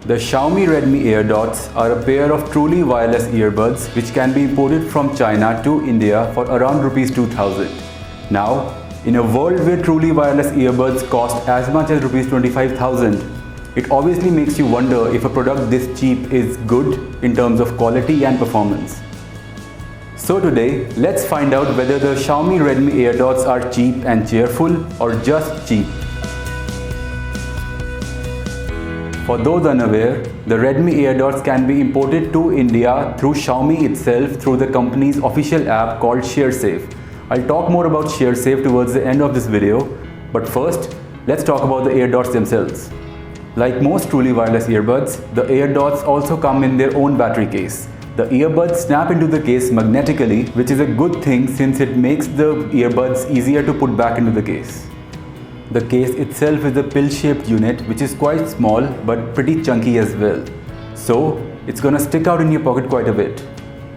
The Xiaomi Redmi Airdots are a pair of truly wireless earbuds which can be imported from China to India for around Rs 2000. Now, in a world where truly wireless earbuds cost as much as Rs 25,000, it obviously makes you wonder if a product this cheap is good in terms of quality and performance. So today, let's find out whether the Xiaomi Redmi Airdots are cheap and cheerful or just cheap. For those unaware, the Redmi Airdots can be imported to India through Xiaomi itself through the company's official app called ShareSafe. I'll talk more about ShareSafe towards the end of this video, but first, let's talk about the Airdots themselves. Like most truly wireless earbuds, the Airdots also come in their own battery case. The earbuds snap into the case magnetically, which is a good thing since it makes the earbuds easier to put back into the case. The case itself is a pill-shaped unit which is quite small but pretty chunky as well. So, it's gonna stick out in your pocket quite a bit.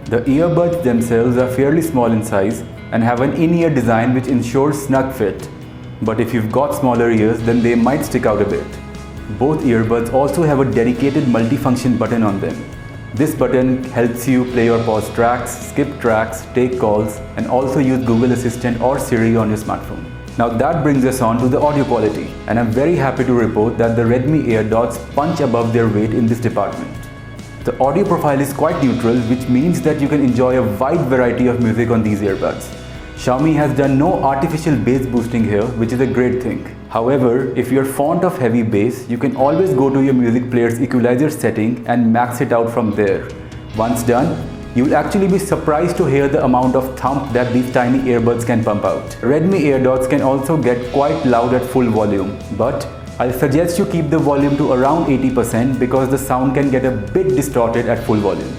The earbuds themselves are fairly small in size and have an in-ear design which ensures snug fit. But if you've got smaller ears, then they might stick out a bit. Both earbuds also have a dedicated multifunction button on them. This button helps you play or pause tracks, skip tracks, take calls, and also use Google Assistant or Siri on your smartphone. Now that brings us on to the audio quality, and I'm very happy to report that the Redmi Airdots punch above their weight in this department. The audio profile is quite neutral, which means that you can enjoy a wide variety of music on these earbuds. Xiaomi has done no artificial bass boosting here, which is a great thing. However, if you're fond of heavy bass, you can always go to your music player's equalizer setting and max it out from there. Once done, you'll actually be surprised to hear the amount of thump that these tiny earbuds can pump out. Redmi Airdots can also get quite loud at full volume, but I'll suggest you keep the volume to around 80% because the sound can get a bit distorted at full volume.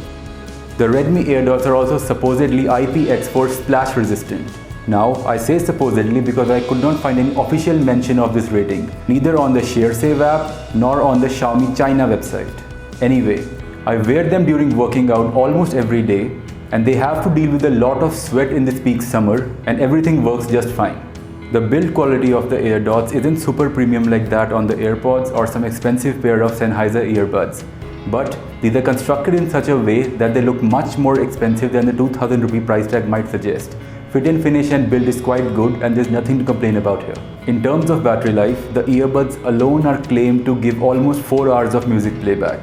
The Redmi Airdots are also supposedly IPX4 splash resistant. Now, I say supposedly because I could not find any official mention of this rating, neither on the ShareSafe app nor on the Xiaomi China website. Anyway, I wear them during working out almost every day, and they have to deal with a lot of sweat in this peak summer, and everything works just fine. The build quality of the Airdots isn't super premium like that on the AirPods or some expensive pair of Sennheiser earbuds, but these are constructed in such a way that they look much more expensive than the 2000 rupee price tag might suggest. Fit and finish and build is quite good, and there's nothing to complain about here. In terms of battery life, the earbuds alone are claimed to give almost 4 hours of music playback.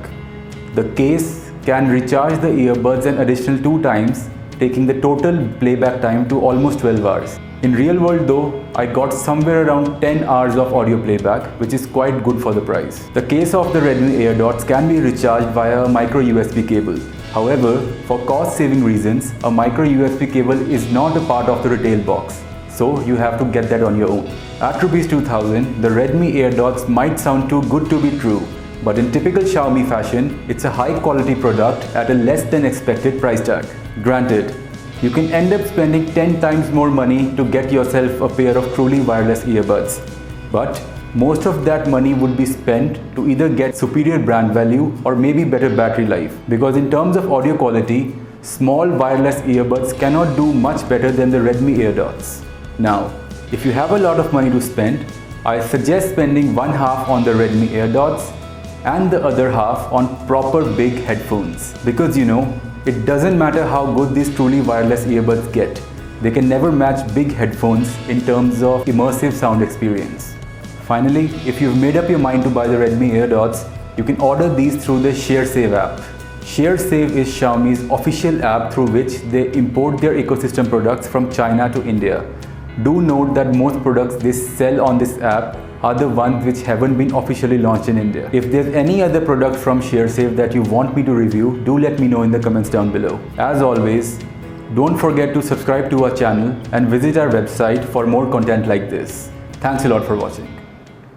The case can recharge the earbuds an additional 2 times, taking the total playback time to almost 12 hours. In real world though, I got somewhere around 10 hours of audio playback, which is quite good for the price. The case of the Redmi Airdots can be recharged via a micro USB cable. However, for cost saving reasons, a micro USB cable is not a part of the retail box, so you have to get that on your own. At Rs 2000, the Redmi Airdots might sound too good to be true, but in typical Xiaomi fashion, it's a high quality product at a less than expected price tag. Granted, you can end up spending 10 times more money to get yourself a pair of truly wireless earbuds. But most of that money would be spent to either get superior brand value or maybe better battery life. Because in terms of audio quality, small wireless earbuds cannot do much better than the Redmi Airdots. Now, if you have a lot of money to spend, I suggest spending one half on the Redmi Airdots and the other half on proper big headphones. Because it doesn't matter how good these truly wireless earbuds get, they can never match big headphones in terms of immersive sound experience. Finally, if you've made up your mind to buy the Redmi Airdots, you can order these through the ShareSafe app. ShareSafe is Xiaomi's official app through which they import their ecosystem products from China to India. Do note that most products they sell on this app are the ones which haven't been officially launched in India. If there's any other product from ShareSafe that you want me to review, do let me know in the comments down below. As always, don't forget to subscribe to our channel and visit our website for more content like this. Thanks a lot for watching.